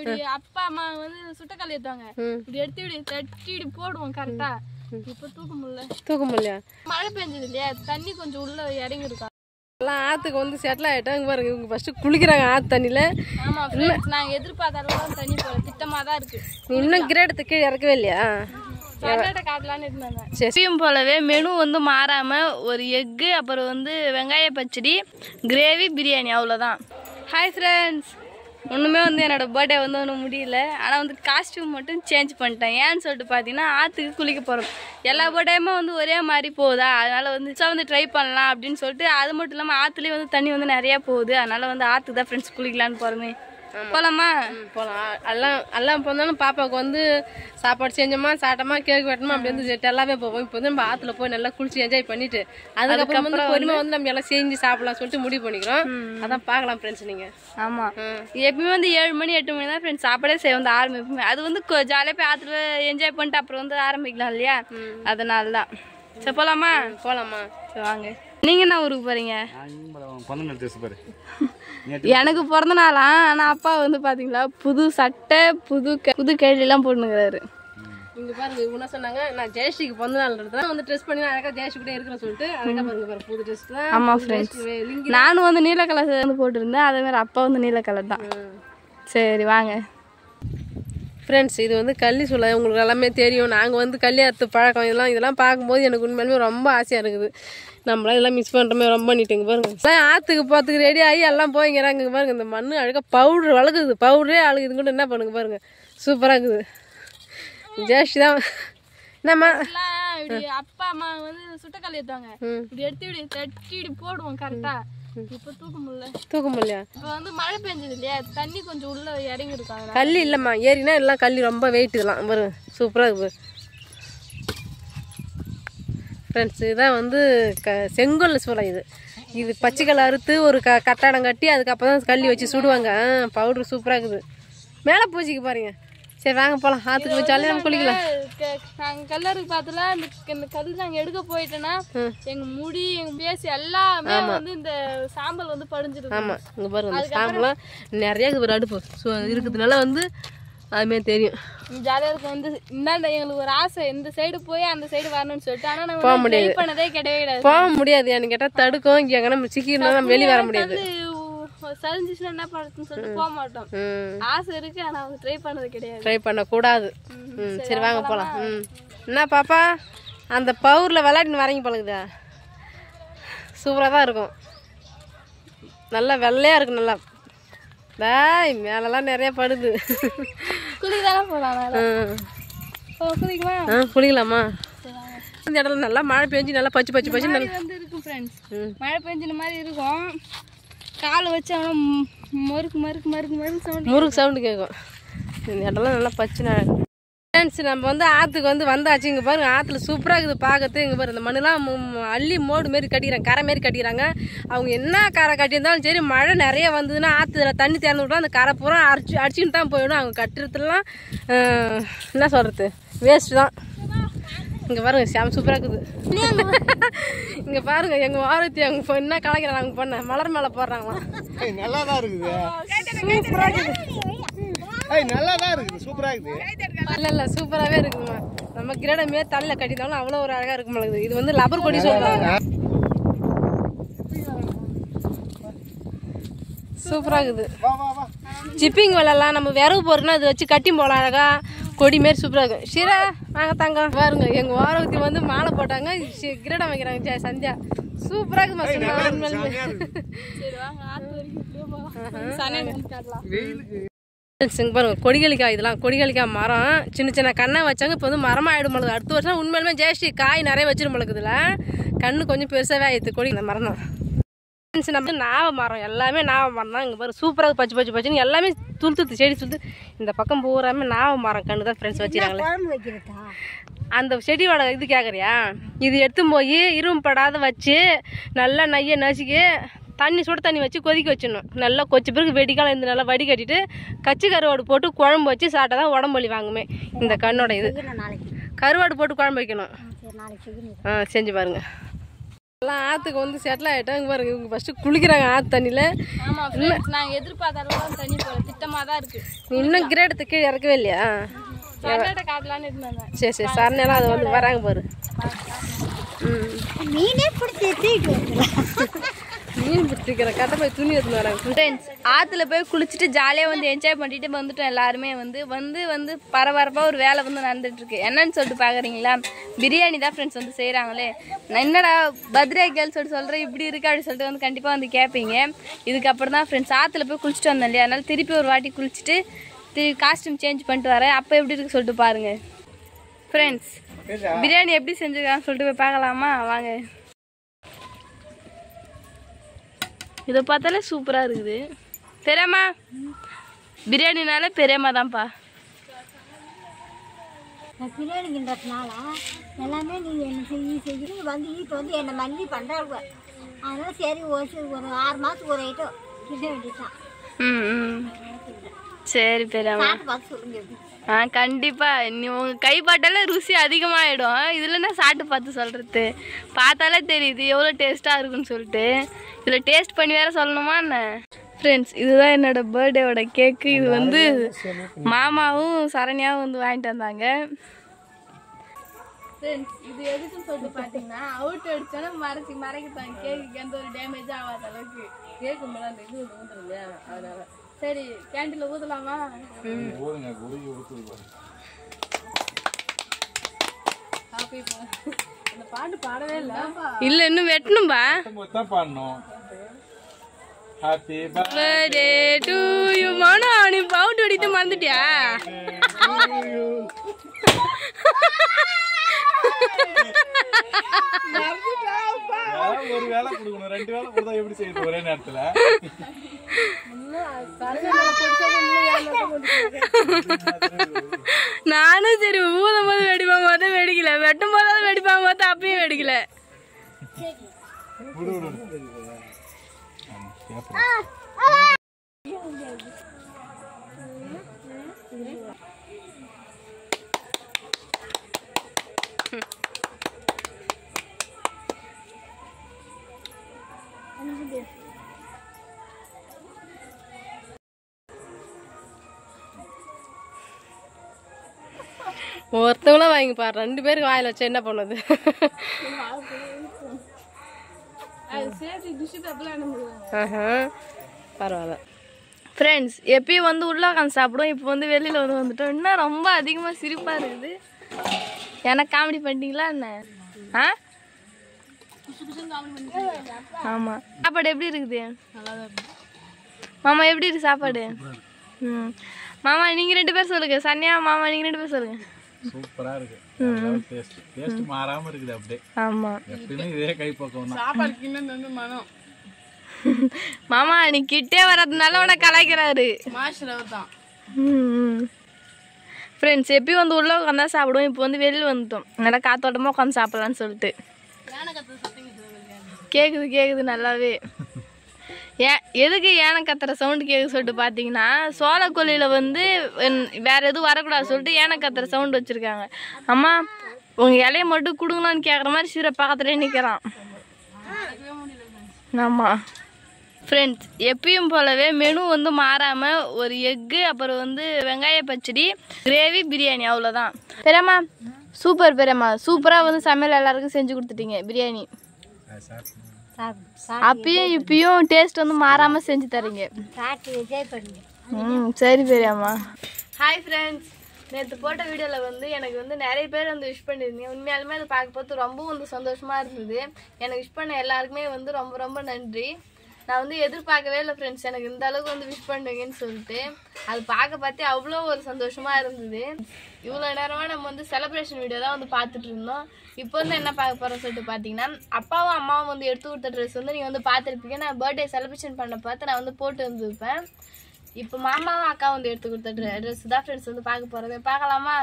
இப்படி அப்பா அம்மா வந்து சுட்டக்கால் ஏத்துவாங்க, இப்படி எடுத்து இப்படி தட்டி இப்படி போடுவோம் கரெக்டா. இப்ப தூக்க முடியல. மழை பெஞ்சது இல்லையா, தண்ணி கொஞ்சம் உள்ள இறங்கி இருக்கும். எல்லாம் ஆத்துக்கு வந்து செட்டில் ஆயிட்டாங்க பாருங்க. இவங்க ஃபர்ஸ்ட் குளிக்கிறாங்க ஆத்து தண்ணியில. ஆமா, நாங்க எதிர்பார்த்த அளவுக்கு தண்ணி போல திட்டமா தான் இருக்கு. இன்னும் கிரேடத்தை கீழே இறக்கவே இல்லையா? எப்பயும் போலவே மெனு வந்து மாறாம ஒரு எக்கு, அப்புறம் வந்து வெங்காய பச்சடி, கிரேவி, பிரியாணி, அவ்வளோதான். ஹாய் ஃப்ரெண்ட்ஸ், ஒன்றுமே வந்து என்னோட பர்த்டே வந்து ஒன்றும் முடியல. ஆனால் வந்து காஸ்டியூம் மட்டும் சேஞ்ச் பண்ணிட்டேன். ஏன்னு சொல்லிட்டு பார்த்தீங்கன்னா, ஆற்றுக்கு குளிக்க போகிறோம். எல்லா பர்த்டேயுமே வந்து ஒரே மாதிரி போகுதா, அதனால் வந்து ட்ரை பண்ணலாம் அப்படின்னு சொல்லிட்டு. அது மட்டும் இல்லாமல் ஆற்றுலேயே வந்து தண்ணி வந்து நிறையா போகுது. அதனால் வந்து ஆற்றுக்கு தான் ஃப்ரெண்ட்ஸ் குளிக்கலான்னு போகிறோமே. போகலாமா? போகலாம். எல்லாம் போனாலும் பாப்பாவுக்கு வந்து சாப்பாடு செஞ்சோமா, சாப்பிட்டோமா, கேக் வெட்டணுமா, அப்படி வந்து எல்லாமே போவோம். இப்போ வந்து நம்ம ஆற்றுல போய் நல்லா குளிச்சு என்ஜாய் பண்ணிட்டு அதுக்கப்புறம் வந்து பொறுமை வந்து நம்ம எல்லாம் செஞ்சு சாப்பிடலாம் சொல்லிட்டு முடிவு பண்ணிக்கிறோம். அதான் பார்க்கலாம் ஃப்ரெண்ட்ஸ். நீங்கள் ஆமாம், எப்பயுமே வந்து 7 மணி 8 மணி தான் ஃப்ரெண்ட்ஸ் சாப்பாடே செய்ய வந்து ஆரம்பிப்போமே. அது வந்து ஜாலியாக போய் ஆற்றுல என்ஜாய் பண்ணிட்டு அப்புறம் வந்து ஆரம்பிக்கலாம் இல்லையா, அதனால தான். சரி போகலாமா? போகலாமா? சரி வாங்க. நீங்கள் என்ன ஊருக்கு போகிறீங்க? எனக்கு பிறந்த நாளா. ஆனால் அப்பா வந்து பார்த்தீங்களா புது சட்டை புது கேள்வியெல்லாம் போட்டுனுங்கிறாரு. இங்கே பாருங்க, இவங்க என்ன சொன்னாங்க, நான் ஜெயஸ்ரீக்கு பிறந்த நாள் வந்து ட்ரெஸ் பண்ணி அழகாக ஜெயஸ்ரீ கூட இருக்கிறேன்னு சொல்லிட்டு அழகாக பாருங்க புது ட்ரெஸ் தான். ஆமாம் ஃப்ரெண்ட்ஸ், நானும் வந்து நீல கலர் வந்து போட்டிருந்தேன். அதே மாதிரி அப்பா வந்து நீல கலர் தான். சரி வாங்க ஃப்ரெண்ட்ஸ். இது வந்து கள்ளி சொல்ல உங்களுக்கு எல்லாமே தெரியும். நாங்கள் வந்து கல்யாணத்து பழக்கம் இதெல்லாம் பார்க்கும்போது எனக்கு உண்மையிலுமே ரொம்ப ஆசையாக இருக்குது. நம்மளாம் இதெல்லாம் மிஸ் பண்ணுறோமே ரொம்ப பண்ணிட்டுங்க பாருங்க. ஆற்றுக்கு போகிறதுக்கு ரெடி ஆகி எல்லாம் போய்ங்கிறாங்க பாருங்க. இந்த மண் அழகாக பவுட்ரு வளர்க்குது, பவுடரே அழுகுது கூட என்ன பண்ணுங்க பாருங்க, சூப்பராக இருக்குது. ஜெயஸ்ரீ தான் என்னம்மா அப்பா அம்மா வந்து சுட்டக்கால் ஏத்துவாங்க, இப்படி எடுத்து இப்படி தட்டி இப்படி போடுவோம் கரெக்டா. இப்ப தூக்க முடியல. இப்ப வந்து மழை பெஞ்சது இல்லையா, தண்ணி கொஞ்சம் உள்ள இறங்கி இருக்கும். கல்லி இல்லம்மா, ஏறினா எல்லாம் கல்லி ரொம்ப வெயிட். இதெல்லாம் பாருங்க சூப்பராக இருக்குது ஃப்ரெண்ட்ஸ். இதுதான் வந்து செங்கல் சூளை. இது பச்சைக்கல் அறுத்து ஒரு கட்டாடம் கட்டி அதுக்கப்புறம் தான் கல்லி வச்சு சுடுவாங்க. பவுட்ரு சூப்பராக இருக்குது. மேலே பூச்சிக்கு பாருங்க. சரி வாங்க போகலாம். ஆற்றுக்கு வச்சாலே நம்ம குளிக்கலாம். நாங்கள் கல்லருக்கு பார்த்தல இந்த கல் நாங்கள் எடுக்க போயிட்டோன்னா எங்கள் முடி எங்கள் பேசி எல்லாமே வந்து இந்த சாம்பல் வந்து படிஞ்சிருக்கு. ஆமாம், இங்கே பாருங்க இந்த சாம்பலாம் நிறைய ஒரு அடுப்பு இருக்கிறதுனால வந்து அதுமாரி தெரியும். ஜாலியாக இருக்கும். வந்து இந்தாண்ட எங்களுக்கு ஒரு ஆசை, இந்த சைடு போய் அந்த சைடு வரணும்னு சொல்லிட்டு. ஆனால் நாங்கள் போக முடியாது, பண்ணதே கிடையாது. போக முடியாது. எனக்கு கேட்டால் தடுக்கும். இங்கே எங்கன்னா சிக்கினா நம்ம வெளியே வர முடியாது. சரிஞ்சிச்சுன்னா என்ன பண்ணுறதுன்னு சொல்லிட்டு போக மாட்டோம். ஆசை இருக்கு, ஆனால் அவங்க ட்ரை பண்ணது கிடையாது. ட்ரை பண்ணக்கூடாது. சரி வாங்க போகலாம். என்ன பாப்பா அந்த பவுரில் விளையாடின்னு வரீங்க பழகுதா? சூப்பராக தான் இருக்கும். நல்லா வெள்ளையாக இருக்கும். நல்லா மேலெல்லாம் நிறைய படுது. குளிக்கதானே போகலாம். குளிக்கலாமா? இந்த இடத்துல நல்லா மழை பெஞ்சு நல்லா பச்சு வந்து இருக்கும் ஃப்ரெண்ட்ஸ். மழை பெஞ்சின மாதிரி இருக்கும். காலை வச்சு முறுக்கு சவுண்டு கேட்கும். இந்த இடம்லாம் நல்லா பச்சுனா ஃப்ரெண்ட்ஸ். நம்ம வந்து ஆற்றுக்கு வந்து வந்தாச்சு. இங்கே பாருங்க ஆற்றுல சூப்பராக இருக்குது பார்க்கறது. இங்கே பாருங்க இந்த மண்ணெலாம் அள்ளி மோடு மாரி கட்டிக்கிறாங்க, கரை மாரி கட்டிக்கிறாங்க. அவங்க என்ன கரை கட்டியிருந்தாலும் சரி, மழை நிறைய வந்ததுன்னா ஆற்றுல தண்ணி திறந்து விட்டா அந்த கரை பூரா அடிச்சுன்னு தான் போயிடும். அவங்க கட்டுறதுலாம் என்ன சொல்கிறது, வேஸ்ட்டு தான். இங்கே பாருங்க சாம் சூப்பராக இருக்குது. இங்கே பாருங்க எங்கள் வாரத்தி அவங்க என்ன கலைக்கிறாங்க. அவங்க பொண்ணை மலர் மேலே போடுறாங்களாம். நல்லா தான் இருக்குது, சூப்பராக இருக்குது. நல்லா தான் இருக்குது, சூப்பராக இருக்குது. இல்லை சூப்பராகவே இருக்குமா. நம்ம கிரேடமே தலையில் கட்டினாலும் அவ்வளோ ஒரு அழகாக இருக்க மாட்டேங்குது. இது வந்து லப்பர் கொடி சொல்லுவாங்க. சூப்பராக இருக்குது. ஜிப்பிங் விளையாடலாம். நம்ம விறகு போறோம்னா அது வச்சு கட்டி போகலாம் அழகா. கொடி மாரி சூப்பராக இருக்கும். ஷீரா நாங்கள் தாங்க பாருங்க எங்கள் ஓரவத்தி வந்து மாலை போட்டாங்க, கிரீடம் வைக்கிறாங்க சந்தியா. சூப்பராக இருக்குமா. பாருங்க கொடிகளிக்காய், இதெல்லாம் கொடிகளிக்காய் மரம். சின்ன கண்ணை வச்சாங்க. இப்போ வந்து மரமாக ஆகிடும் போல. அடுத்த வருஷம் உண்மையிலுமே ஜெயஸ்ரீ காய் நிறைய வச்சிடும் போல இருக்குதுல. கண்ணு கொஞ்சம் பெருசாகவே ஆயிடுது கொடி. இந்த மரம் தான் நம்ம நாவ மரம், எல்லாமே நாவ மரம் தான். இங்கே பாரு சூப்பராக பச்சுன்னு எல்லாமே துளுத்து செடி துளுத்து. இந்த பக்கம் பூராமே நாவ மரம் கண்ணு தான் ஃப்ரெண்ட்ஸ் வச்சுருக்காங்களே. அந்த செடியோட இது கேட்குறியா? இது எடுத்துன்னு போய் இரும்படாத வச்சு நல்லா நையை நசுக்கி சுட தண்ணி வச்சு கொதிக்க வச்சிடணும். நல்லா கொச்ச பிறகு வெடிக்காலம் இருந்து நல்லா வடி கட்டிட்டு கச்சி கருவாடு போட்டு குழம்பு வச்சு சாப்பிட்டா தான் உடம்பு வலி வாங்குமே. இந்த கண்ணோட இது கருவாடு போட்டு குழம்பு வைக்கணும். செஞ்சு பாருங்க. எல்லாம் ஆற்றுக்கு வந்து செட்டில் ஆகிட்டோம். இங்கே பாருங்க, இவங்க ஃபஸ்ட்டு குளிக்கிறாங்க ஆற்று தண்ணியில். ஆமாம் ஃப்ரெண்ட்ஸ், நாங்கள் எதிர்பார்த்த அளவுக்கு தண்ணி போல திட்டமாக தான் இருக்குது. இன்னும் கிரேடு கீழே இறக்கவே இல்லையா? சரண்டை காட்டலான்னு இருந்தாங்க. சரி சரி, சரணையெல்லாம் அது வந்து வராங்க பாரு. மீனே பிடிச்சி மீன் பிடிச்சிக்கிற கட்ட போய் துணி எடுத்துன்னு வராங்க. ஃப்ரெண்ட்ஸ், ஆற்றுல போய் குளிச்சுட்டு ஜாலியாக வந்து என்ஜாய் பண்ணிட்டு வந்துட்டோம். எல்லாருமே வந்து பரபரப்பாக ஒரு வேலை வந்து நடந்துட்டுருக்கு. என்னன்னு சொல்லிட்டு பார்க்குறீங்களா? பிரியாணி தான் ஃப்ரெண்ட்ஸ் வந்து செய்கிறாங்களே. நான் என்னடா பர்த்டே கேர்ள் சொல்கிறேன் இப்படி இருக்கு அப்படின்னு சொல்லிட்டு வந்து கண்டிப்பாக வந்து கேட்பீங்க. இதுக்கப்புறம் தான் ஃப்ரெண்ட்ஸ் ஆற்றுல போய் குளிச்சுட்டு வந்தேன் இல்லையா, அதனால திருப்பி ஒரு வாட்டி குளிச்சுட்டு காஸ்டியூம் சேஞ்ச் பண்ணிட்டு வரேன். அப்போ எப்படி இருக்கு சொல்லிட்டு பாருங்க. ஃப்ரெண்ட்ஸ், பிரியாணி எப்படி செஞ்சுருக்கான்னு சொல்லிட்டு போய் பார்க்கலாமா? வாங்க. இதை பார்த்தாலே சூப்பராக இருக்குது. பெரியம்மா, பிரியாணினால பெரியம்மா தான்ப்பா. பிரியாணின்றதுனால எல்லாமே நீங்கள் என்ன செய்கிறீங்க வந்து ஈட்டு வந்து என்னை மல்லி பண்ணுறாங்க. அதனால சரி ஒரு 6 மாதத்துக்கு ஒரு ஐட்டம் கிட்ட வேண்டியதான். ம், சரி பெரியம்மா. பார்த்து சொல்லுங்க எப்படி. கண்டிப்பாக நீ உங்கள் கைப்பாட்டால ருசி அதிகமாகிடும். இதில் நான் சாப்பிட்டு பார்த்து சொல்கிறது. பார்த்தாலே தெரியுது எவ்வளோ டேஸ்ட்டாக இருக்குன்னு சொல்லிட்டு. இதில் டேஸ்ட் பண்ணி வேற சொல்லணுமா என்ன? ஃப்ரெண்ட்ஸ், இதுதான் என்னோட பர்த்டேவோட கேக்கு. இது வந்து மாமாவும் சரண்யாவும் வந்து வாங்கிட்டு வந்தாங்க. ஃப்ரெண்ட்ஸ், இது எதுக்குன்னு சொல்லிட்டு பார்த்தீங்கன்னா அவுட் அடிச்சோன்னா மறைக்கத்தாங்க. கேக்கு எந்த ஒரு டேமேஜும் ஆகாத அளவுக்கு. கேக்கு மேலே அந்த இது ஊற்றுறது இல்லையா, அதனால. சரி, கேண்டீனில் ஊற்றலாமா? இந்த பாட்டு பாடவே இல்லை, இன்னும் வெட்டணும்பா. Happy birthday to you. Mano, நீ பவுட் அடித்து மறந்துட்டியா? ஒரு வேலை கொடுக்கணும், 2 வேலை கொடுத்தா எப்படி செய்யுது ஒரே நேரத்துல? நானும் சரி ஊதும் போது வெடிப்பாங்க பார்த்தா வெடிக்கல, வெட்டும் போதாவது வெடிப்பாங்க பார்த்தா அப்பயும் வெடிக்கல. ஒருத்தவங்களும் வாங்கி பாரு, 2 பேருக்கு வாயில் வச்சு என்ன பண்ணுது? பரவாயில்ல. ஃப்ரெண்ட்ஸ், எப்பயும் வந்து உள்ள உட்காந்து சாப்பிடுவோம், இப்போ வந்து வெளியில் வந்து வந்துட்டோம். இன்னும் ரொம்ப அதிகமாக சிரிப்பாக இருக்குது. எனக்கு காமெடி பண்ணிட்டீங்களா என்ன? ஆமாம். சாப்பாடு எப்படி இருக்குது மாமா? எப்படி இருக்கு சாப்பாடு? மாமா நீங்கள் 2 பேர் சொல்லுங்க. சன்யா மாமா நீங்கள் 2 பேர் சொல்லுங்க. சூப்பரா இருக்கு. டேஸ்ட் மாறாம இருக்குது அப்படியே. ஆமா, எப்பவுமே இதே கை பக்கம் தான். சாப்பாடுக்கு இன்னும் வந்து மனம். மாமா நீ கிட்டே வர்றதுனால உன கலாய்க்கிறாரு. மாஸ்டர் தான். ஃப்ரெண்ட்ஸ், எப்பயும் வந்து உள்ள உட்காந்து தான் சாப்பிடுவோம். இப்போ வந்து வெளியில் வந்துட்டோம், நல்லா காத்தோட்டமாக உட்காந்து சாப்பிடலான்னு சொல்லிட்டு. கேட்குது நல்லாவே. எதுக்கு யானை கத்துற சவுண்டு கேட்க சொல்லிட்டு பார்த்தீங்கன்னா, சோளக்கொல்லியில் வந்து வேற எதுவும் வரக்கூடாது சொல்லிட்டு யானை கத்துற சவுண்டு வச்சுருக்காங்க. அம்மா உங்கள் இலையை மட்டும் கொடுங்களான்னு கேட்குற மாதிரி சீரை பக்கத்துலேயே நிற்கிறான். ஆமாம் ஃப்ரெண்ட்ஸ், எப்பயும் போலவே மெனு வந்து மாறாமல் ஒரு எக்கு, அப்புறம் வந்து வெங்காய பச்சடி, கிரேவி, பிரியாணி, அவ்வளோதான். பெரியம்மா சூப்பர். பெரியம்மா சூப்பராக வந்து சமையல் எல்லாருக்கும் செஞ்சு கொடுத்துட்டீங்க பிரியாணி. அப்பயும் இப்பயும் டேஸ்ட் வந்து மாறாமல் செஞ்சு தரீங்க. சரி பெரியம்மா. ஹாய் ஃப்ரெண்ட்ஸ், நேற்று போட்ட வீடியோவில் வந்து எனக்கு வந்து நிறைய பேர் வந்து விஷ் பண்ணியிருந்தீங்க. உண்மையாலுமே அதை பார்க்க பார்த்து ரொம்ப வந்து சந்தோஷமாக இருந்தது. எனக்கு விஷ் பண்ண எல்லாருக்குமே வந்து ரொம்ப ரொம்ப நன்றி. நான் வந்து எதிர்பார்க்கவே இல்லை ஃப்ரெண்ட்ஸ், எனக்கு இந்த அளவுக்கு வந்து விஷ் பண்ணுவீங்கன்னு சொல்லிட்டு. அது பார்த்து அவ்வளோ ஒரு சந்தோஷமாக இருந்தது. இவ்வளோ நேரமாக நம்ம வந்து செலிப்ரேஷன் வீடியோ தான் வந்து பார்த்துட்டு இருந்தோம். இப்போ வந்து என்ன பார்க்க போகிறோம் சொல்லிட்டு பார்த்தீங்கன்னா, அப்பாவும் அம்மாவும் வந்து எடுத்து கொடுத்த ட்ரெஸ் வந்து நீங்கள் வந்து பார்த்துருப்பீங்க. நான் பர்த்டே செலிப்ரேஷன் பண்ண பார்த்து நான் வந்து போட்டு வந்துருப்பேன். இப்போ மாமாவும் அக்காவும் வந்து எடுத்து கொடுத்த ட்ரெஸ் தான் ஃப்ரெண்ட்ஸ் வந்து பார்க்க போகிறோம். பார்க்கலாமா?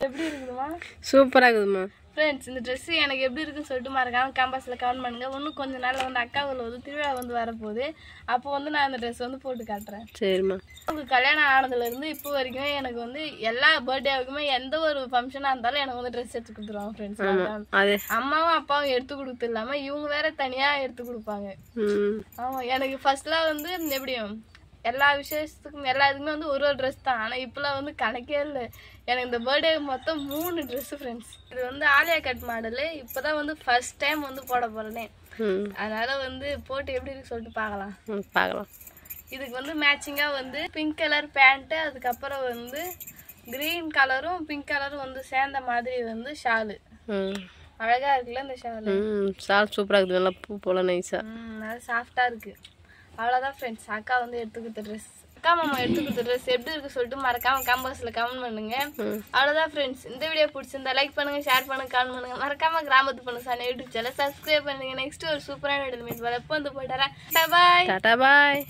எப்படி இருக்குதுமா? சூப்பராக இருக்குதுமா. ஃப்ரெண்ட்ஸ் இந்த ட்ரெஸ் எனக்கு எப்படி இருக்குன்னு சொல்லிட்டு மறக்காம கேம்பஸில் கமெண்ட் பண்ணுங்க. இன்னும் கொஞ்சம் நாளில் வந்து அக்காவில் வந்து திருவிழா வந்து வரப்போகுது. அப்போ வந்து நான் இந்த ட்ரெஸ் வந்து போட்டு காட்டுறேன். சரிம்மா. உங்களுக்கு கல்யாணம் ஆனதுலேருந்து இப்போ வரைக்கும் எனக்கு வந்து எல்லா பர்த்டேவுக்குமே எந்த ஒரு ஃபங்க்ஷனாக இருந்தாலும் எனக்கு வந்து ட்ரெஸ் எடுத்து கொடுத்துருவாங்க ஃப்ரெண்ட்ஸ். அது அம்மாவும் அப்பாவும் எடுத்து கொடுத்து இல்லாமல் இவங்க வேற தனியாக எடுத்து கொடுப்பாங்க. ஆமாம், எனக்கு ஃபர்ஸ்ட்லாம் வந்து எப்படியும் எல்லா விசேஷத்துக்கும் எல்லா இதுக்குமே வந்து ஒரு ட்ரெஸ் தான். ஆனால் இப்போலாம் வந்து கணக்கே இல்லை. எனக்கு இந்த பர்த்டே மொத்தம் 3 ட்ரெஸ்ஸு ஃப்ரெண்ட்ஸ். இது வந்து ஆலியா கட் மாடலு. இப்போ தான் வந்து ஃபர்ஸ்ட் டைம் வந்து போட போகிறேனே. அதனால வந்து போட்டு எப்படி இருக்கு சொல்லிட்டு பார்க்கலாம். இதுக்கு வந்து மேட்சிங்காக வந்து பிங்க் கலர் பேண்ட்டு, அதுக்கப்புறம் வந்து க்ரீன் கலரும் பிங்க் கலரும் வந்து சேர்ந்த மாதிரி வந்து ஷாலு. அழகாக இருக்குல்ல இந்த ஷாலு? ஷால் சூப்பராக இருக்குது. நல்லா பூ போல நைஸாக நல்லா சாஃப்டாக இருக்குது. அவ்வளோதான் ஃப்ரெண்ட்ஸ், அக்கா வந்து எடுத்து கொடுத்த ட்ரெஸ். அக்கா மாமா எடுத்து கொடுத்த ட்ரெஸ் எப்படி இருக்கு சொல்லிட்டு மறக்காம கமெண்ட்ஸில் கமெண்ட் பண்ணுங்க. அவ்வளோதான் ஃப்ரெண்ட்ஸ், இந்த வீடியோ பிடிச்சிருந்தா லைக் பண்ணுங்க, ஷேர் பண்ணுங்க, கமெண்ட் பண்ணுங்க. மறக்காம கிராமத்து பண்ண சார் யூடியூப் சேனல் சப்ஸ்கிரைப் பண்ணுங்க. நெக்ஸ்ட் ஒரு சூப்பரான வீடியோ மீட் வரப்போ வந்து போயிட்டு வரேன். பாய். டாடா பாய்.